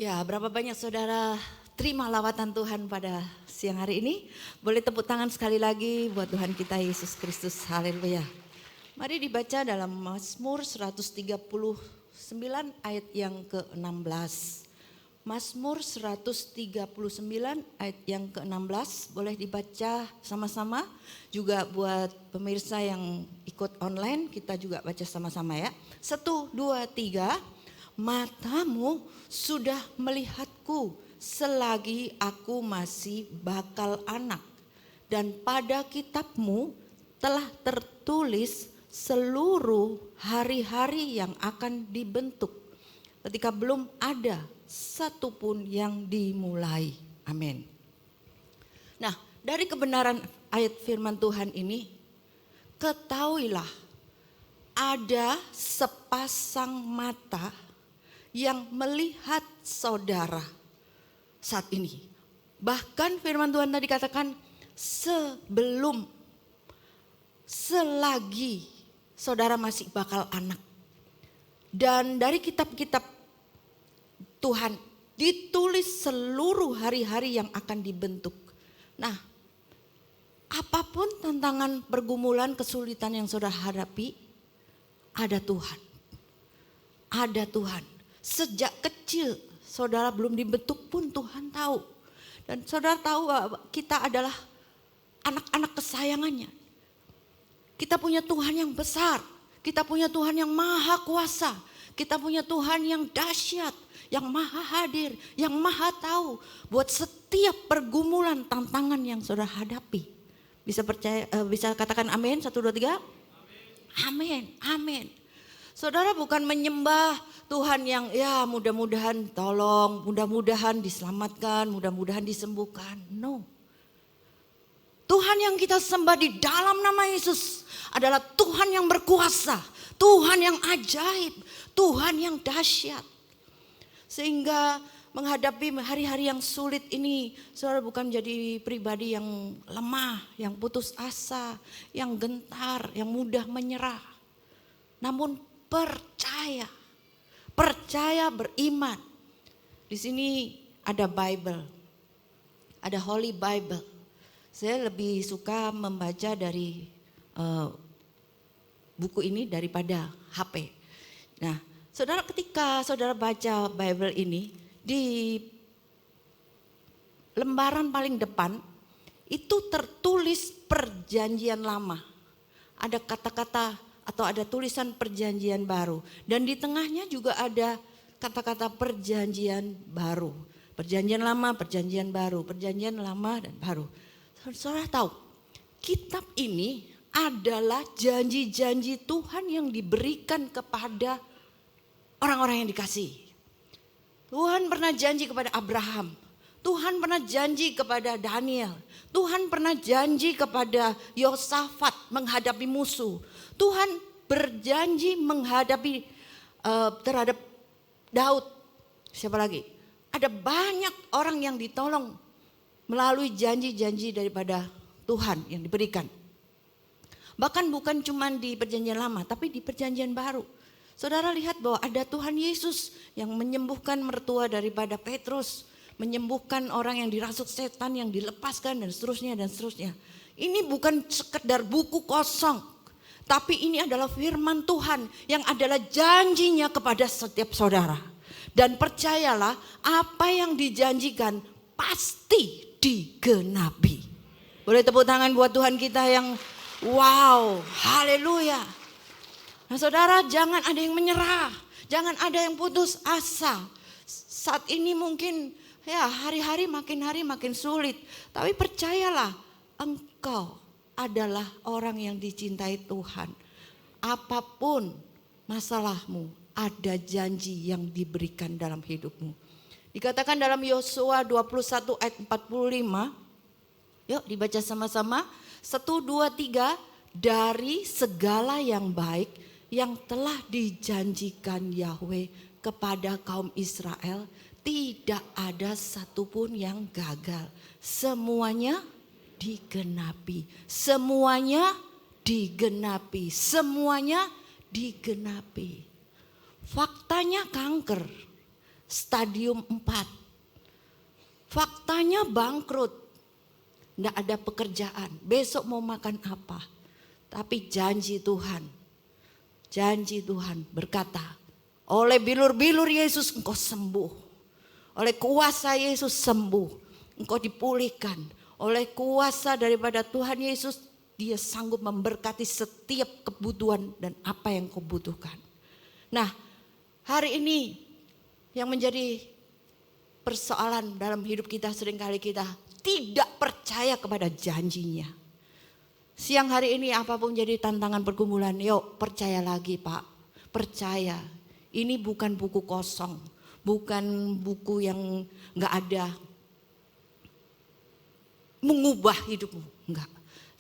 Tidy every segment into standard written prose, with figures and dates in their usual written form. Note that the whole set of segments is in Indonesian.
Ya, berapa banyak saudara terima lawatan Tuhan pada siang hari ini? Boleh tepuk tangan sekali lagi buat Tuhan kita Yesus Kristus. Haleluya. Mari dibaca dalam Mazmur 139 ayat yang ke-16. Mazmur 139 ayat yang ke-16 boleh dibaca sama-sama. Juga buat pemirsa yang ikut online kita juga baca sama-sama ya. 1, 2, 3. Matamu sudah melihatku selagi aku masih bakal anak. Dan pada kitabmu telah tertulis seluruh hari-hari yang akan dibentuk. Ketika belum ada satupun yang dimulai. Amin. Nah, dari kebenaran ayat firman Tuhan ini, ketahuilah ada sepasang mata yang melihat saudara saat ini. Bahkan firman Tuhan tadi katakan selagi saudara masih bakal anak. Dan dari kitab-kitab Tuhan ditulis seluruh hari-hari yang akan dibentuk. Nah, apapun tantangan, pergumulan, kesulitan yang saudara hadapi, ada Tuhan. Ada Tuhan. Sejak kecil saudara belum dibentuk pun Tuhan tahu. Dan saudara tahu bahwa kita adalah anak-anak kesayangannya. Kita punya Tuhan yang besar. Kita punya Tuhan yang maha kuasa. Kita punya Tuhan yang dahsyat, yang maha hadir, yang maha tahu. Buat setiap pergumulan, tantangan yang saudara hadapi. Bisa katakan amin, 1, 2, 3. Amin, amin. Saudara bukan menyembah Tuhan yang ya mudah-mudahan tolong, mudah-mudahan diselamatkan, mudah-mudahan disembuhkan. No. Tuhan yang kita sembah di dalam nama Yesus adalah Tuhan yang berkuasa, Tuhan yang ajaib, Tuhan yang dahsyat. Sehingga menghadapi hari-hari yang sulit ini, saudara bukan menjadi pribadi yang lemah, yang putus asa, yang gentar, yang mudah menyerah. Namun percaya beriman. Di sini ada Bible, ada Holy Bible. Saya lebih suka membaca dari buku ini daripada HP. Nah, saudara ketika saudara baca Bible ini di lembaran paling depan itu tertulis Perjanjian Lama. Ada kata-kata atau ada tulisan Perjanjian Baru. Dan di tengahnya juga ada kata-kata Perjanjian Baru. Perjanjian Lama, Perjanjian Baru, Perjanjian Lama dan Baru. Saudara tahu, kitab ini adalah janji-janji Tuhan yang diberikan kepada orang-orang yang dikasihi. Tuhan pernah janji kepada Abraham. Tuhan pernah janji kepada Daniel. Tuhan pernah janji kepada Yosafat menghadapi musuh. Tuhan berjanji menghadapi terhadap Daud. Siapa lagi? Ada banyak orang yang ditolong melalui janji-janji daripada Tuhan yang diberikan. Bahkan bukan cuma di Perjanjian Lama, tapi di Perjanjian Baru. Saudara lihat bahwa ada Tuhan Yesus yang menyembuhkan mertua daripada Petrus, menyembuhkan orang yang dirasuk setan, yang dilepaskan dan seterusnya dan seterusnya. Ini bukan sekedar buku kosong, tapi ini adalah firman Tuhan yang adalah janjinya kepada setiap saudara. Dan percayalah apa yang dijanjikan pasti digenapi. Boleh tepuk tangan buat Tuhan kita yang wow, haleluya. Nah saudara, jangan ada yang menyerah, jangan ada yang putus asa. Saat ini mungkin ya hari makin sulit. Tapi percayalah, engkau adalah orang yang dicintai Tuhan. Apapun masalahmu, ada janji yang diberikan dalam hidupmu. Dikatakan dalam Yosua 21 ayat 45. Yuk dibaca sama-sama. 1, 2, 3. Dari segala yang baik yang telah dijanjikan Yahweh kepada kaum Israel, tidak ada satupun yang gagal. Semuanya digenapi. Semuanya digenapi. Semuanya digenapi. Faktanya kanker stadium 4. Faktanya bangkrut, tidak ada pekerjaan, besok mau makan apa. Tapi janji Tuhan berkata, oleh bilur-bilur Yesus engkau sembuh. Oleh kuasa Yesus sembuh, engkau dipulihkan. Oleh kuasa daripada Tuhan Yesus, Dia sanggup memberkati setiap kebutuhan dan apa yang kau butuhkan. Nah, hari ini yang menjadi persoalan dalam hidup kita, seringkali kita tidak percaya kepada janjinya. Siang hari ini apapun jadi tantangan pergumulan, yuk percaya lagi Pak, percaya. Ini bukan buku kosong, bukan buku yang gak ada mengubah hidupmu, enggak.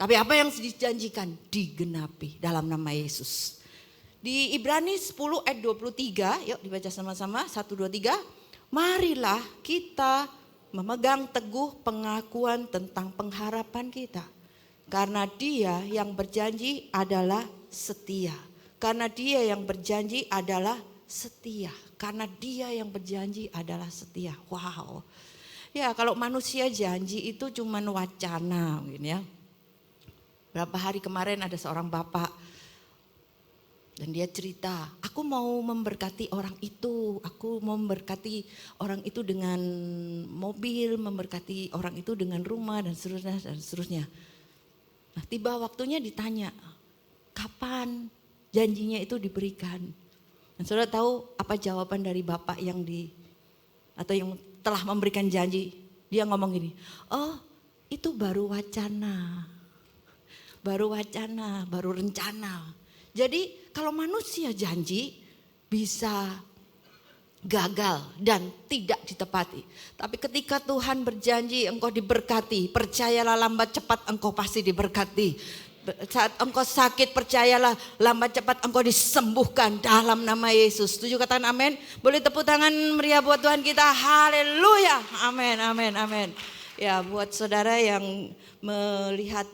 Tapi apa yang dijanjikan digenapi dalam nama Yesus. Di Ibrani 10 ayat 23, yuk dibaca sama-sama, 1, 2, 3. Marilah kita memegang teguh pengakuan tentang pengharapan kita. Karena Dia yang berjanji adalah setia. Karena Dia yang berjanji adalah setia. Karena Dia yang berjanji adalah setia. Wow. Ya, kalau manusia janji itu cuman wacana mungkin ya. Berapa hari kemarin ada seorang bapak dan dia cerita, aku mau memberkati orang itu, aku mau memberkati orang itu dengan mobil, memberkati orang itu dengan rumah dan seterusnya dan seterusnya. Nah, tiba waktunya ditanya, kapan janjinya itu diberikan? Dan saudara tahu apa jawaban dari bapak yang yang telah memberikan janji? Dia ngomong gini, oh itu baru wacana, baru rencana. Jadi kalau manusia janji bisa gagal dan tidak ditepati. Tapi ketika Tuhan berjanji engkau diberkati, percayalah lambat cepat engkau pasti diberkati. Saat engkau sakit percayalah lambat cepat engkau disembuhkan dalam nama Yesus. Setuju katakan amin? Boleh tepuk tangan meriah buat Tuhan kita. Haleluya. Amin, amin, amin. Ya, buat saudara yang melihat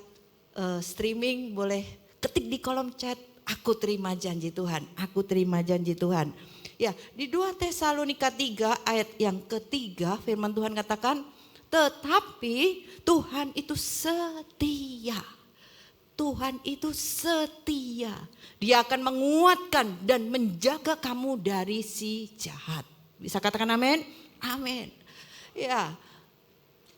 streaming boleh ketik di kolom chat, aku terima janji Tuhan, aku terima janji Tuhan. Ya, di 2 Tesalonika 3 ayat yang ketiga firman Tuhan katakan, tetapi Tuhan itu setia. Tuhan itu setia. Dia akan menguatkan dan menjaga kamu dari si jahat. Bisa katakan amin? Amin. Ya,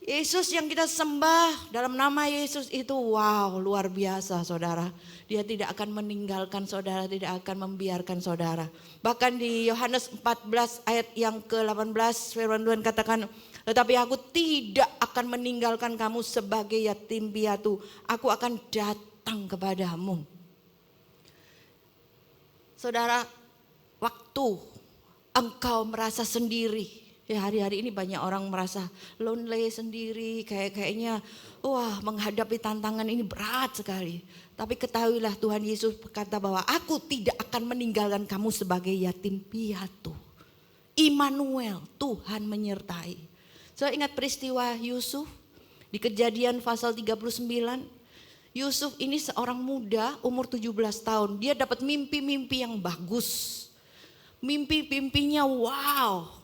Yesus yang kita sembah dalam nama Yesus itu wow luar biasa saudara. Dia tidak akan meninggalkan saudara, tidak akan membiarkan saudara. Bahkan di Yohanes 14 ayat yang ke-18 firman Tuhan katakan, tetapi aku tidak akan meninggalkan kamu sebagai yatim piatu. Aku akan datang kepadamu. Saudara, waktu engkau merasa sendiri. Ya, hari-hari ini banyak orang merasa lonely sendiri, kayaknya wah menghadapi tantangan ini berat sekali. Tapi ketahuilah Tuhan Yesus berkata bahwa aku tidak akan meninggalkan kamu sebagai yatim piatu. Immanuel, Tuhan menyertai. Saya ingat peristiwa Yusuf di Kejadian pasal 39. Yusuf ini seorang muda umur 17 tahun. Dia dapat mimpi-mimpi yang bagus. Mimpi-mimpinya wow.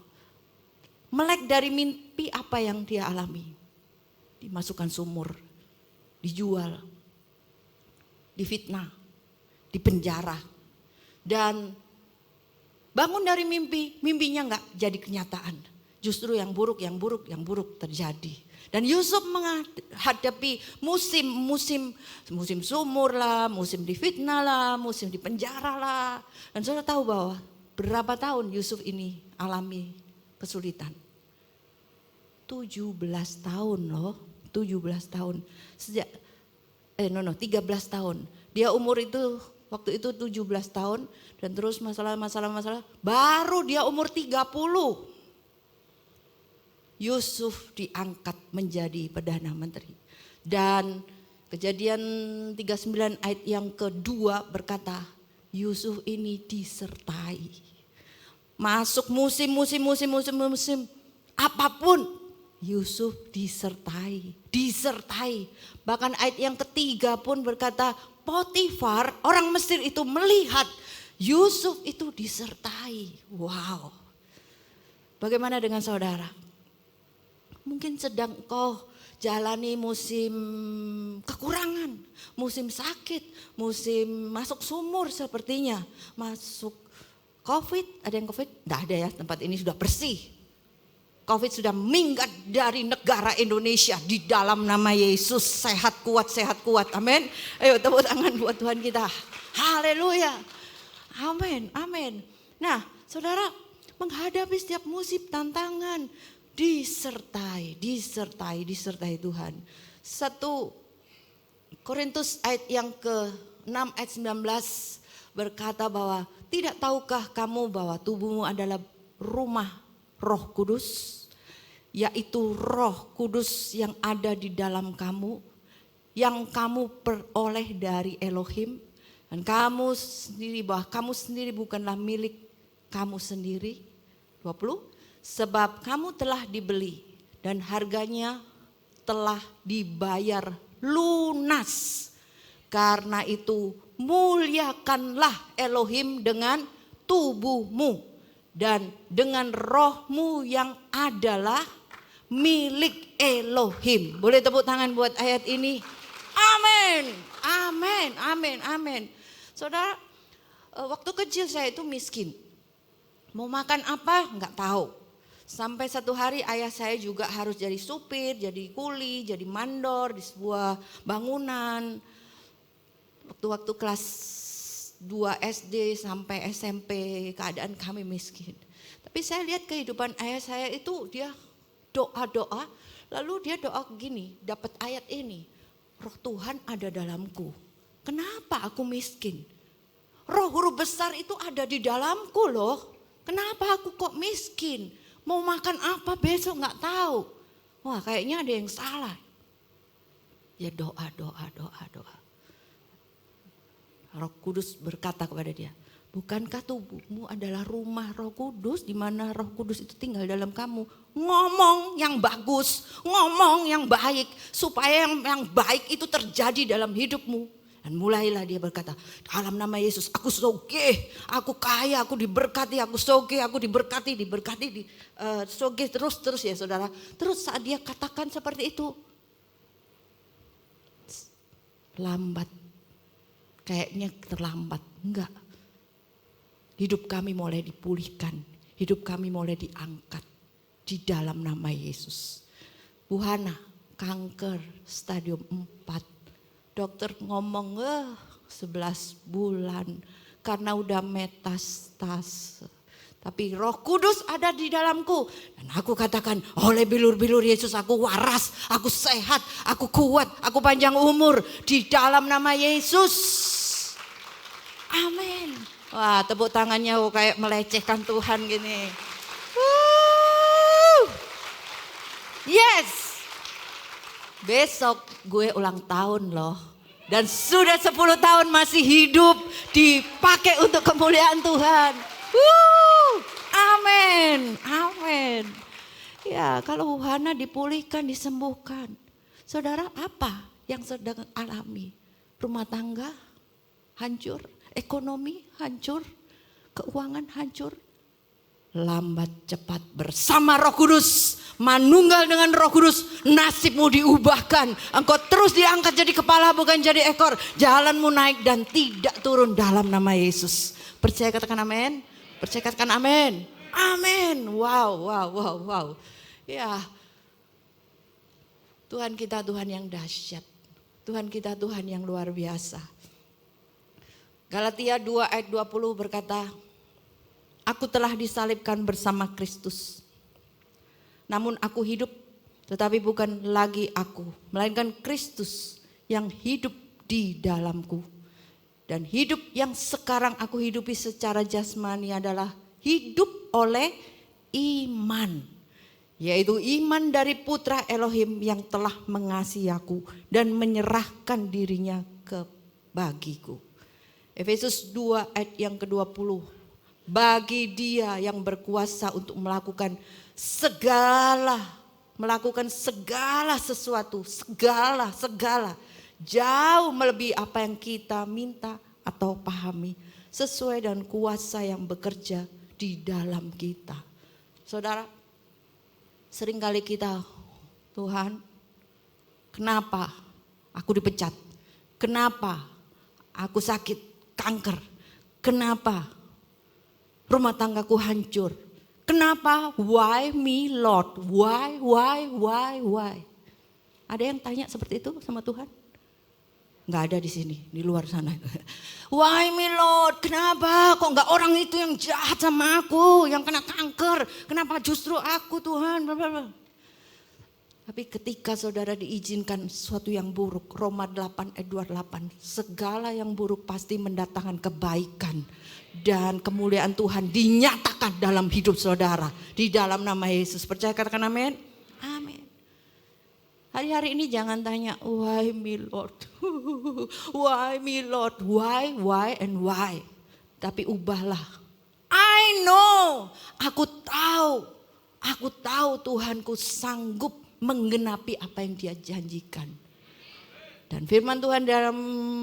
Melek dari mimpi apa yang dia alami. Dimasukkan sumur, dijual, difitnah, dipenjara. Dan bangun dari mimpi, mimpinya enggak jadi kenyataan. Justru yang buruk terjadi. Dan Yusuf menghadapi musim sumur lah, musim difitnah lah, musim dipenjara lah. Dan saudara tahu bahwa berapa tahun Yusuf ini alami kesulitan. 17 tahun loh, 17 tahun. 13 tahun. Dia umur itu waktu itu 17 tahun dan terus masalah baru dia umur 30. Yusuf diangkat menjadi perdana menteri. Dan Kejadian 39 ayat yang kedua berkata, Yusuf ini disertai. Masuk musim apapun Yusuf disertai. Bahkan ayat yang ketiga pun berkata, Potifar orang Mesir itu melihat Yusuf itu disertai. Wow. Bagaimana dengan saudara? Mungkin sedang kau jalani musim kekurangan, musim sakit, musim masuk sumur sepertinya, masuk COVID. Ada yang COVID? Tidak ada ya, tempat ini sudah bersih. COVID sudah minggat dari negara Indonesia di dalam nama Yesus. Sehat kuat, amin. Ayo tepuk tangan buat Tuhan kita. Haleluya, amin, amin. Nah saudara, menghadapi setiap musim tantangan, disertai Tuhan. 1 Korintus ayat yang ke-6 ayat 19 berkata bahwa tidak tahukah kamu bahwa tubuhmu adalah rumah Roh Kudus, yaitu Roh Kudus yang ada di dalam kamu, yang kamu peroleh dari Elohim, dan kamu sendiri bahwa kamu sendiri bukanlah milik kamu sendiri. 20. Sebab kamu telah dibeli dan harganya telah dibayar lunas. Karena itu muliakanlah Elohim dengan tubuhmu dan dengan rohmu yang adalah milik Elohim. Boleh tepuk tangan buat ayat ini? Amin, amin, amin, amin. Saudara, waktu kecil saya itu miskin. Mau makan apa? Enggak tahu. Sampai satu hari ayah saya juga harus jadi supir, jadi kuli, jadi mandor di sebuah bangunan. Waktu kelas 2 SD sampai SMP keadaan kami miskin. Tapi saya lihat kehidupan ayah saya itu dia doa-doa, lalu dia doa gini, dapat ayat ini. Roh Tuhan ada dalamku. Kenapa aku miskin? Roh Guru besar itu ada di dalamku loh. Kenapa aku kok miskin? Mau makan apa besok nggak tahu. Wah kayaknya ada yang salah. Ya doa. Roh Kudus berkata kepada dia, bukankah tubuhmu adalah rumah Roh Kudus, di mana Roh Kudus itu tinggal dalam kamu? Ngomong yang bagus, ngomong yang baik, supaya yang baik itu terjadi dalam hidupmu. Dan mulailah dia berkata, dalam nama Yesus aku sogeh, aku kaya, aku diberkati, aku sogeh, aku diberkati, sogeh terus ya saudara. Terus saat dia katakan seperti itu, lambat, kayaknya terlambat, enggak. Hidup kami mulai dipulihkan, hidup kami mulai diangkat di dalam nama Yesus. Bu Hana, kanker stadium 4. Dokter ngomong 11 bulan karena udah metastase. Tapi Roh Kudus ada di dalamku. Dan aku katakan oleh bilur-bilur Yesus aku waras, aku sehat, aku kuat, aku panjang umur di dalam nama Yesus. Amin. Wah tepuk tangannya kayak melecehkan Tuhan gini. Yes. Besok gue ulang tahun loh. Dan sudah 10 tahun masih hidup, dipakai untuk kemuliaan Tuhan. Amin, amin. Ya kalau Hana dipulihkan, disembuhkan. Saudara apa yang sedang alami? Rumah tangga hancur, ekonomi hancur, keuangan hancur. Lambat cepat bersama Roh Kudus, manunggal dengan Roh Kudus, nasibmu diubahkan. Engkau terus diangkat jadi kepala bukan jadi ekor. Jalanmu naik dan tidak turun dalam nama Yesus. Percaya katakan amin. Percaya katakan amin. Amin. Wow. Ya. Tuhan kita Tuhan yang dahsyat. Tuhan kita Tuhan yang luar biasa. Galatia 2 ayat 20 berkata, aku telah disalibkan bersama Kristus. Namun aku hidup, tetapi bukan lagi aku, melainkan Kristus yang hidup di dalamku. Dan hidup yang sekarang aku hidupi secara jasmani adalah hidup oleh iman. Yaitu iman dari Putra Elohim yang telah mengasihi aku dan menyerahkan dirinya bagiku. Efesus 2 ayat yang ke-20. Bagi dia yang berkuasa untuk melakukan segala sesuatu, segala jauh melebihi apa yang kita minta atau pahami, sesuai dengan kuasa yang bekerja di dalam kita. Saudara, seringkali kita, Tuhan, kenapa aku dipecat? Kenapa aku sakit kanker? Kenapa rumah tanggaku hancur? Kenapa? Why me Lord? Why? Ada yang tanya seperti itu sama Tuhan? Nggak ada di sini, di luar sana. Why me Lord? Kenapa? Kok nggak orang itu yang jahat sama aku, yang kena kanker? Kenapa justru aku Tuhan? Tapi ketika saudara diizinkan sesuatu yang buruk, Roma 8 ayat 28, segala yang buruk pasti mendatangkan kebaikan. Dan kemuliaan Tuhan dinyatakan dalam hidup saudara. Di dalam nama Yesus. Percaya, katakan amin? Amin. Hari-hari ini jangan tanya, why me Lord? Why me Lord? Why and why? Tapi ubahlah. I know, aku tahu Tuhanku sanggup menggenapi apa yang Dia janjikan. Dan firman Tuhan dalam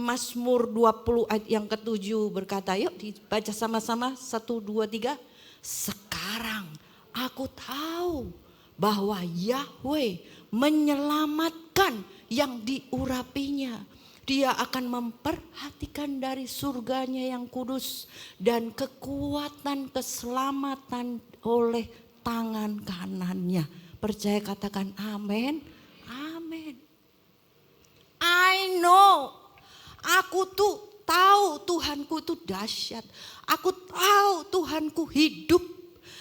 Mazmur 20 ayat yang ke-7 berkata, yuk dibaca sama-sama 1, 2, 3. Sekarang aku tahu bahwa Yahweh menyelamatkan yang diurapinya. Dia akan memperhatikan dari surganya yang kudus dan kekuatan keselamatan oleh tangan kanannya. Percaya, katakan amin. Amin. I know. Aku tuh tahu Tuhanku itu dahsyat. Aku tahu Tuhanku hidup.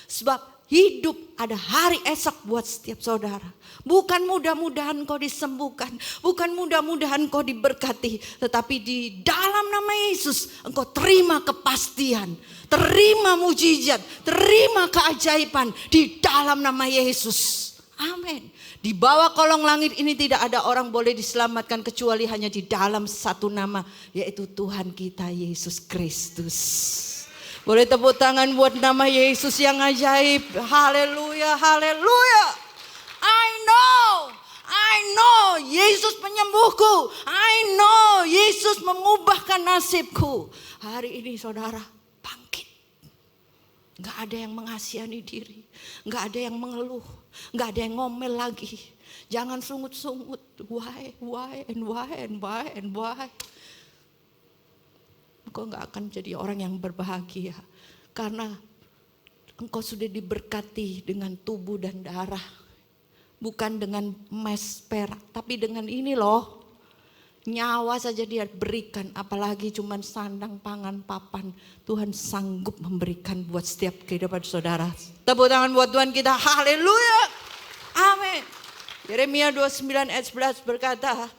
Sebab hidup ada hari esok buat setiap saudara. Bukan mudah-mudahan kau disembuhkan. Bukan mudah-mudahan kau diberkati. Tetapi di dalam nama Yesus engkau terima kepastian. Terima mujizat. Terima keajaiban di dalam nama Yesus. Amin. Di bawah kolong langit ini tidak ada orang boleh diselamatkan kecuali hanya di dalam satu nama, yaitu Tuhan kita Yesus Kristus. Boleh tepuk tangan buat nama Yesus yang ajaib. Haleluya, haleluya. I know Yesus penyembuhku. I know Yesus mengubahkan nasibku. Hari ini saudara bangkit. Gak ada yang mengasihani diri. Gak ada yang mengeluh. Gak ada yang ngomel lagi. Jangan sungut-sungut. Why. Engkau gak akan jadi orang yang berbahagia. Karena engkau sudah diberkati dengan tubuh dan darah. Bukan dengan emas perak. Tapi dengan ini loh. Nyawa saja Dia berikan, apalagi cuman sandang, pangan, papan. Tuhan sanggup memberikan buat setiap kehidupan saudara. Tepuk tangan buat Tuhan kita, haleluya, amin. Yeremia 29 ayat 11 berkata,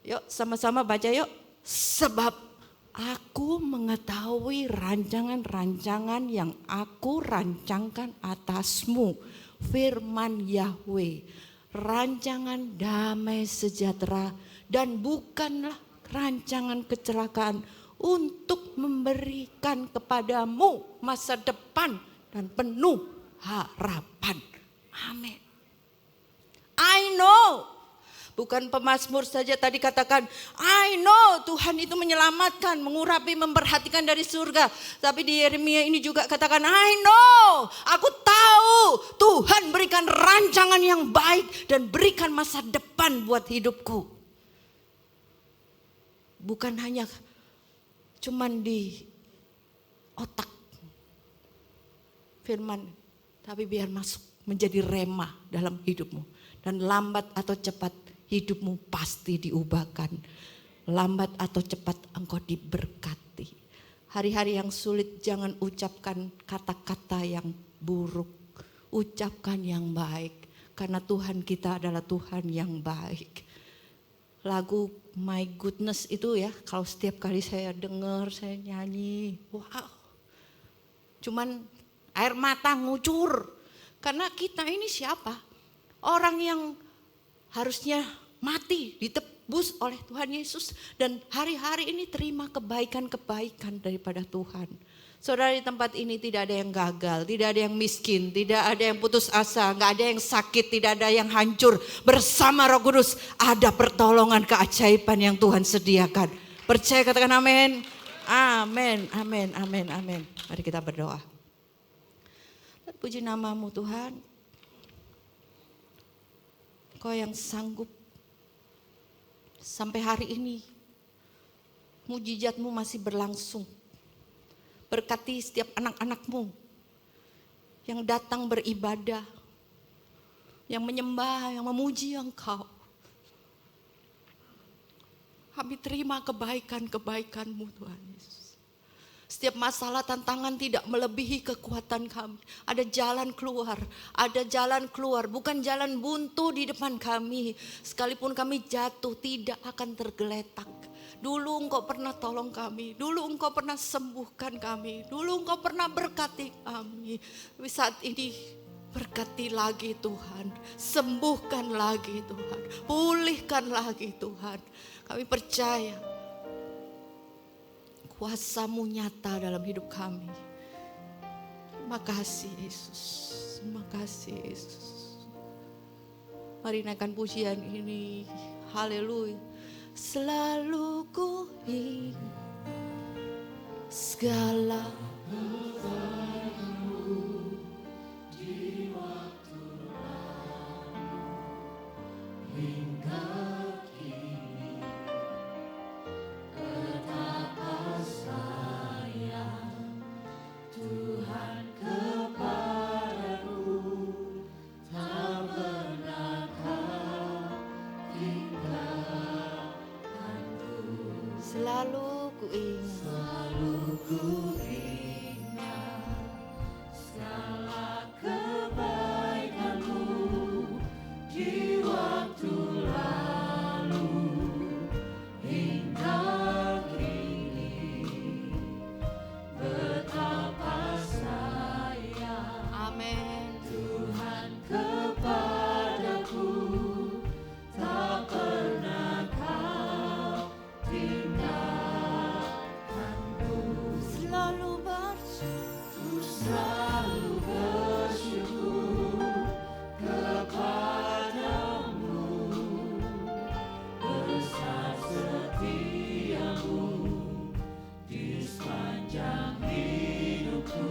yuk sama-sama baca yuk. Sebab aku mengetahui rancangan-rancangan yang aku rancangkan atasmu, firman Yahweh, rancangan damai sejahtera dan bukanlah rancangan kecelakaan, untuk memberikan kepadamu masa depan dan penuh harapan. Amin. I know. Bukan pemazmur saja tadi katakan, I know Tuhan itu menyelamatkan, mengurapi, memperhatikan dari surga. Tapi di Yeremia ini juga katakan, I know, aku tahu Tuhan berikan rancangan yang baik dan berikan masa depan buat hidupku. Bukan hanya cuman di otak firman, tapi biar masuk menjadi rema dalam hidupmu. Dan lambat atau cepat hidupmu pasti diubahkan. Lambat atau cepat engkau diberkati. Hari-hari yang sulit jangan ucapkan kata-kata yang buruk. Ucapkan yang baik. Karena Tuhan kita adalah Tuhan yang baik. Lagu My Goodness itu ya, kalau setiap kali saya dengar, saya nyanyi, wow. Cuman air mata ngucur. Karena kita ini siapa? Orang yang harusnya mati, ditebus oleh Tuhan Yesus. Dan hari-hari ini terima kebaikan-kebaikan daripada Tuhan. Saudara, di tempat ini tidak ada yang gagal, tidak ada yang miskin, tidak ada yang putus asa, gak ada yang sakit, tidak ada yang hancur. Bersama Roh Kudus ada pertolongan keajaiban yang Tuhan sediakan. Percaya, katakan amin. Amin, amin, amin, amin. Mari kita berdoa. Puji nama-Mu Tuhan. Kau yang sanggup sampai hari ini. Mujizat-Mu masih berlangsung. Berkati setiap anak-anak-Mu yang datang beribadah, yang menyembah, yang memuji Engkau. Kami terima kebaikan-kebaikan-Mu Tuhan Yesus. Setiap masalah tantangan tidak melebihi kekuatan kami. Ada jalan keluar, bukan jalan buntu di depan kami. Sekalipun kami jatuh tidak akan tergeletak. Dulu Engkau pernah tolong kami, dulu Engkau pernah sembuhkan kami, dulu Engkau pernah berkati kami. Tapi saat ini berkati lagi Tuhan, sembuhkan lagi Tuhan, pulihkan lagi Tuhan. Kami percaya kuasa-Mu nyata dalam hidup kami. Terima kasih Yesus. Terima kasih Yesus. Mari naikkan pujian ini. Haleluya. Selalu ku ingat segala kebaikan-Mu di waktu lalu hingga kini. Betapa sayang Tuhan kepadaku, tak pernah Kau tinggalkanku. Selalu ku ingat segala kebaikan-Mu di waktu lalu hingga kini. Betapa sayang Amin Tuhan kepadaku, tak pernah Kau tinggalkanku. Selalu bersyukur kepadamu, besar setiamu di sepanjang hidupku.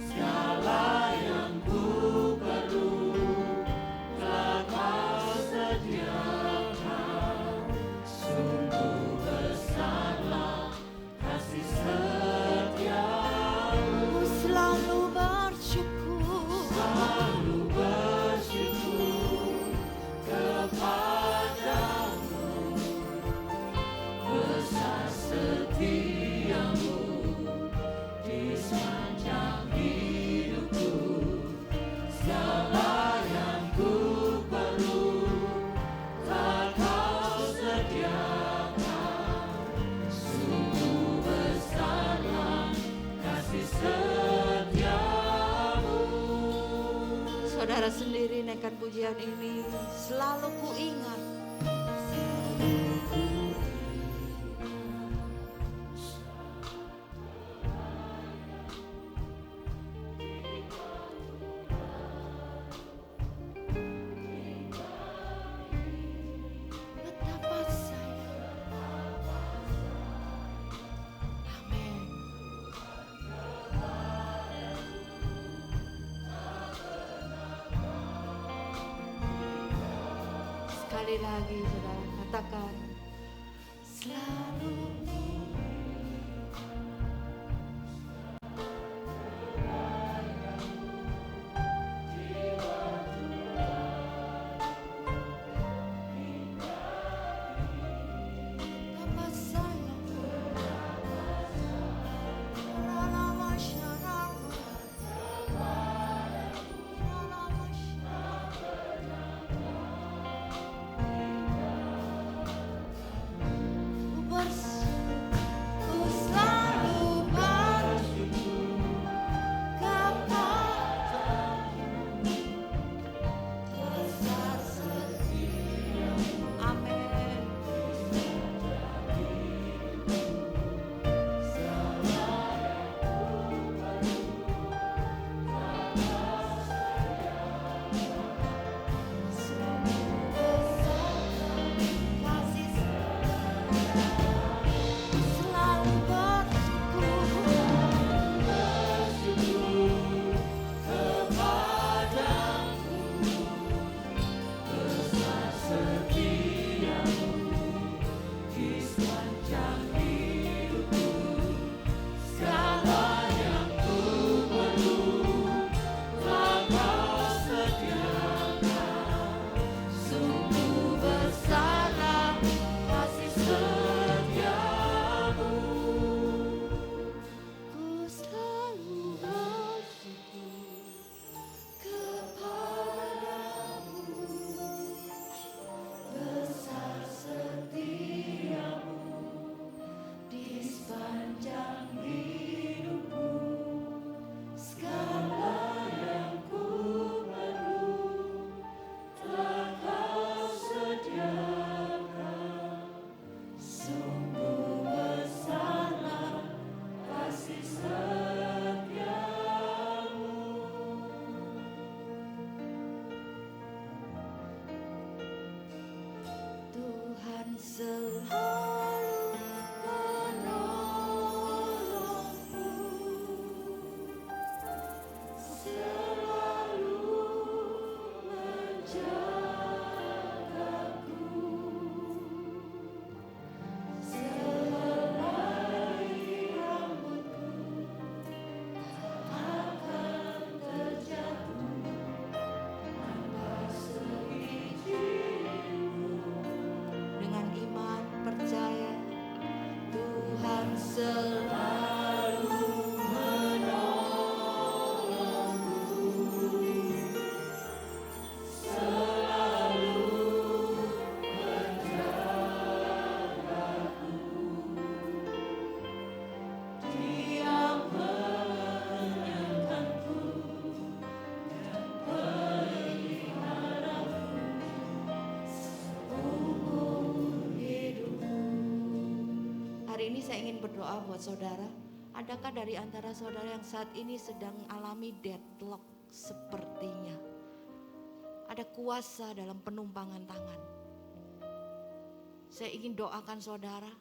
Segala yang ku perlu telah Kau sediakan. Sungguh besarlah kasih setiamu. Selalu bersyukur kepadamu, besar setiamu di sepanjang hidupku. Segala yang ku perlu telah Kau sediakan. Sungguh besarlah kasih setiamu. Saudara sendiri naikkan pujian ini. Selalu ku ingat. Betapa sayang. Amin. Sekali lagi saudara katakan, selalu betapa sayang. Ku bersyukur ingin berdoa buat saudara. Adakah dari antara saudara yang saat ini sedang alami deadlock sepertinya? Ada kuasa dalam penumpangan tangan. Saya ingin doakan saudara.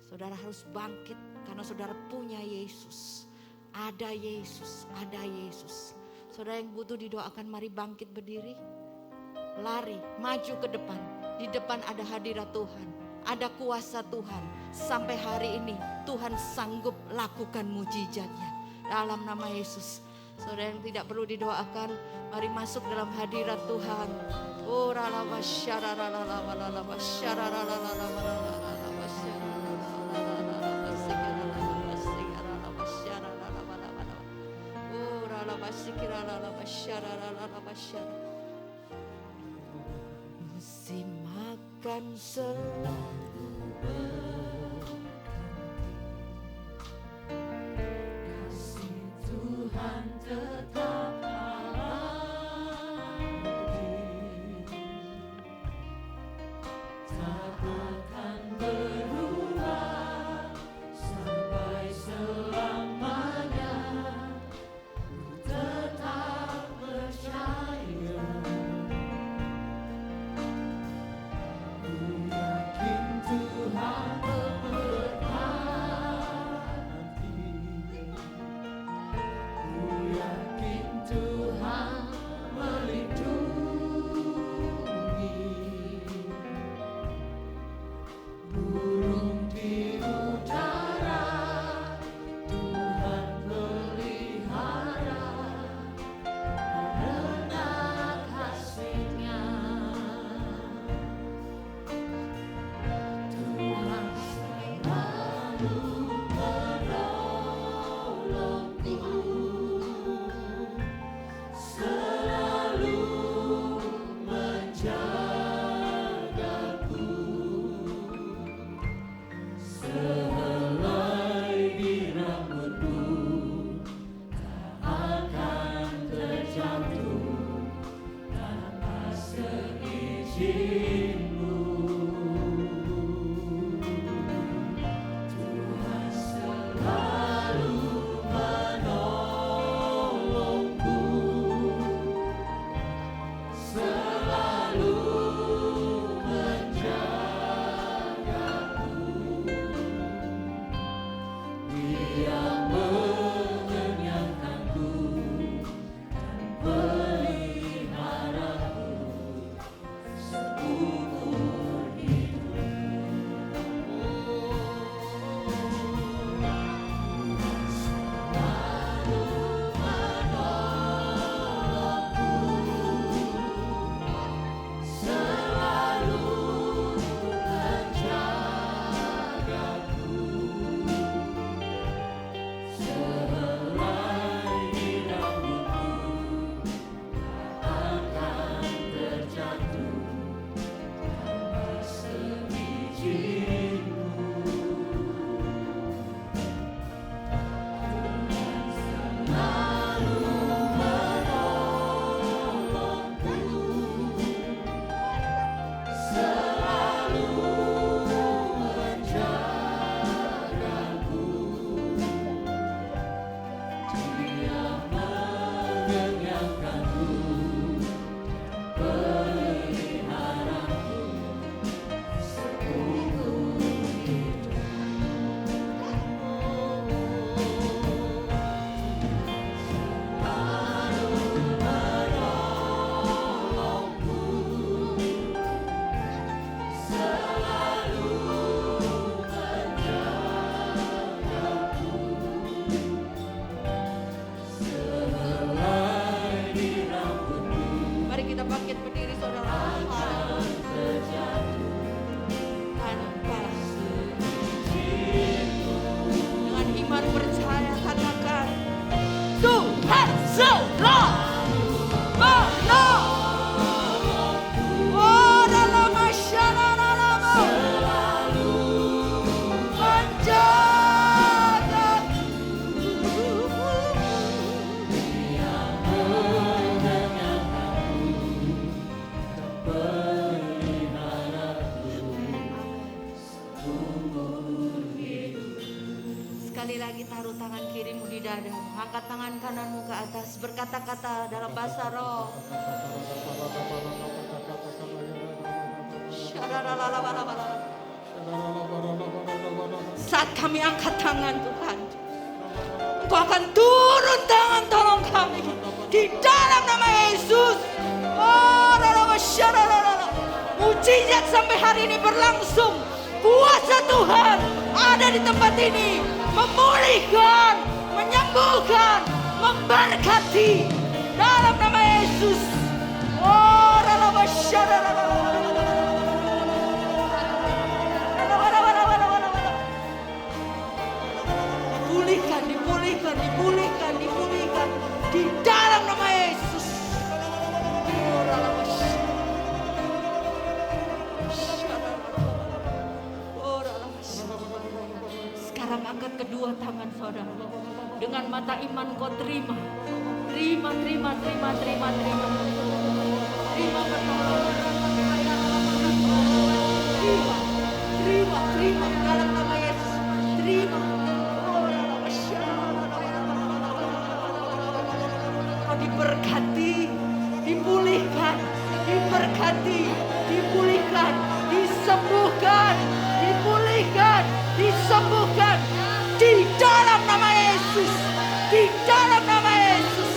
Saudara harus bangkit karena saudara punya Yesus. Ada Yesus, ada Yesus. Saudara yang butuh didoakan, mari bangkit berdiri. Lari, maju ke depan. Di depan ada hadirat Tuhan. Ada kuasa Tuhan. Sampai hari ini Tuhan sanggup lakukan mujizatnya. Dalam nama Yesus. Saudara yang tidak perlu didoakan, mari masuk dalam hadirat Tuhan. Oh ralaba syararalala ralaba syararalala musim makan selalu kasih Tuhan tetap abadi, tak akan berubah sampai selamanya. Ku tetap percaya, ku yakin Tuhan memberkati, ku yakin Tuhan melindungi. Burung di udara Tuhan pelihara, karena kasih-Nya Tuhan selalu menolongku, selalu menjagaku. Sehelai di rambutku tak akan terjatuh tanpa seizin-Mu. Tuhan selalu menolongku, selalu menjagaku. Dia mengenyangkanku dan peliharaku seumur hidupku. Selalu menolongku, selalu menjagaku. Sehelai di rambutku tak akan terjatuh tanpa seizin-Mu. Tuhan selalu menolongku, selalu menjagaku. Dia mengenyangkanku, peliharaku seumur hidupku. Selalu menolongku, selalu menjagaku. Sehelai di rambutku Mari kita bangkit berdiri saudara. terjatuh Tanpa seizin-Mu. dengan iman percaya katakan Tuhan selalu menolongku. Oh dalam masyarakat Selalu menjagaku. Dia mengenyangkanku, Sekali lagi taruh tangan kirimu di dada, angkat tangan kananmu ke atas, berkata-kata dalam bahasa roh. Saat kami angkat tangan Tuhan, Engkau akan turun tangan tolong kami di dalam nama Yesus. Mujizat sampai hari ini berlangsung. Kuasa Tuhan ada di tempat ini, memulihkan, menyembuhkan, memberkati dalam nama Yesus. Dipulihkan di dalam nama Yesus. Sekarang angkat kedua tangan saudara. Dengan mata iman kau terima. Terima pertolongan. Terima dalam nama Yesus. Terima. Kau diberkati, dipulihkan, diberkati, dipulihkan, disembuhkan, dipulihkan, disembuhkan di dalam nama Yesus, di dalam nama Yesus.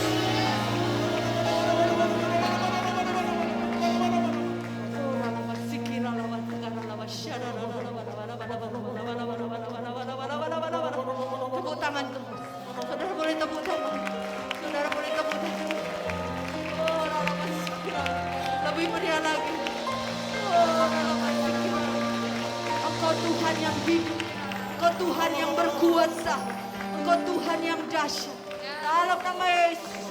Tepuk tangan terus. Saudara boleh tepuk tangan. Saudara boleh tepuk tangan. Lebih meriah lagi. Engkau Tuhan yang hidup. Engkau Tuhan yang berkuasa. Engkau Tuhan yang dahsyat. Dalam nama Yesus.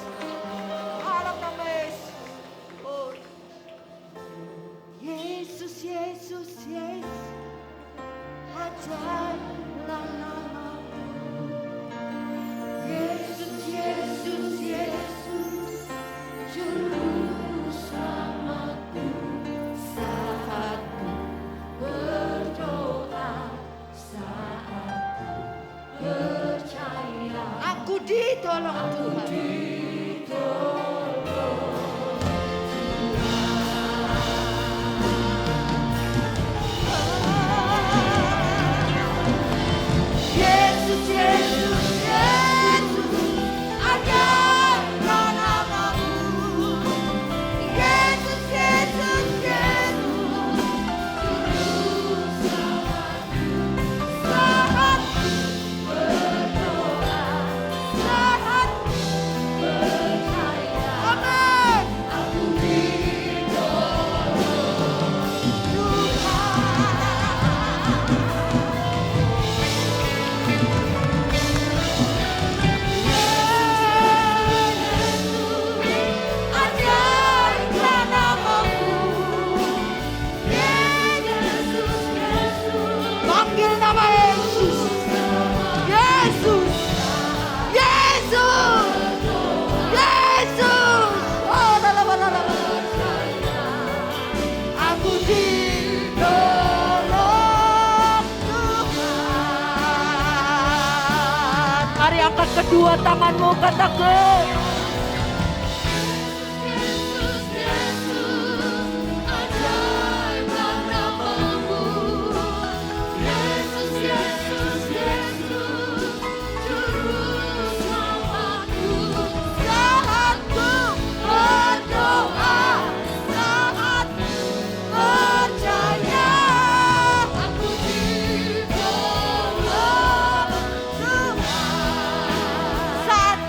Dalam nama Yesus. Oh. Yesus, Yesus, Yesus. Ajaiblah namamu. Yesus, Yesus, Yesus. Juru selamatku. Saat ku berdoa, saat percaya aku ditolong Tuhan. Yesus, Yesus, Yesus, ajarlah namamu. Yesus, Yesus, Yesus, juru selamatku. Saat berdoa, saat percaya, amin. Aku ditolong Tuhan. Ajarlah namamu. Yesus, Yesus. Panggil nama Yesus. Yesus. Yesus. Yesus. Oh, aku ditolong Tuhan. Mari angkat kedua tanganmu, katakan. Yesus, Yesus, ajarlah namamu. Yesus, Yesus, Yesus, juru selamatku. Saat ku berdoa, saat percaya, aku ditolong Tuhan. Saat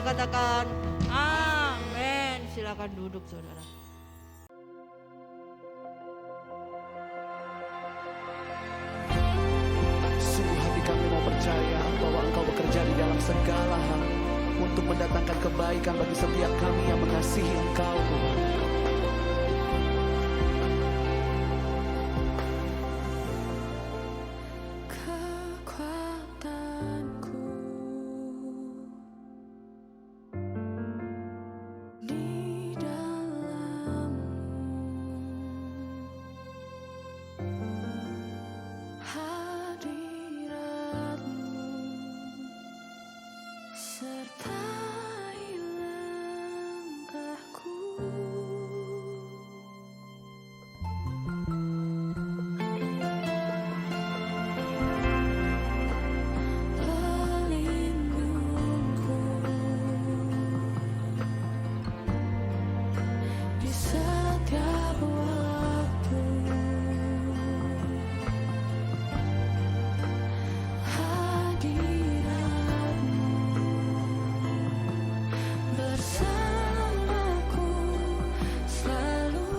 katakan amin. Silakan duduk saudara. Sungguh hati kami mau percaya bahwa Engkau bekerja di dalam segala hal untuk mendatangkan kebaikan bagi setiap kami yang mengasihi Engkau, Tuhan. Kekuatanku di dalam hadirat-Mu, sertai langkahku. Pelindungku di setiap waktu, hadirat-Mu bersamaku selalu.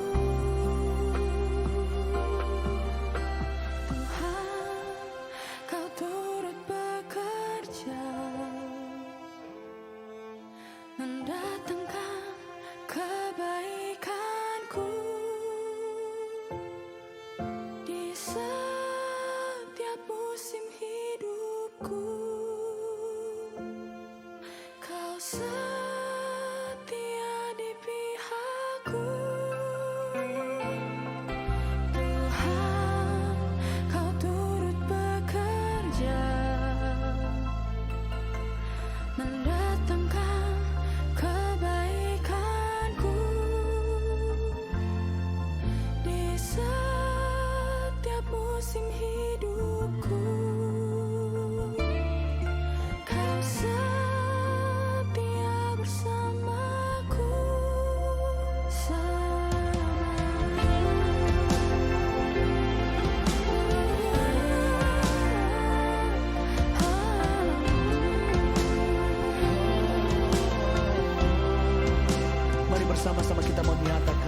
Tuhan, Kau turut bekerja mendatangkan kebaikanku di setiap musim hidupku. Kau setia di pihakku. Tuhan, Kau turut bekerja mendatangkan kebaikanku di setiap musim hidupku. Kau setia bersamaku Mari bersama-sama kita menyatakan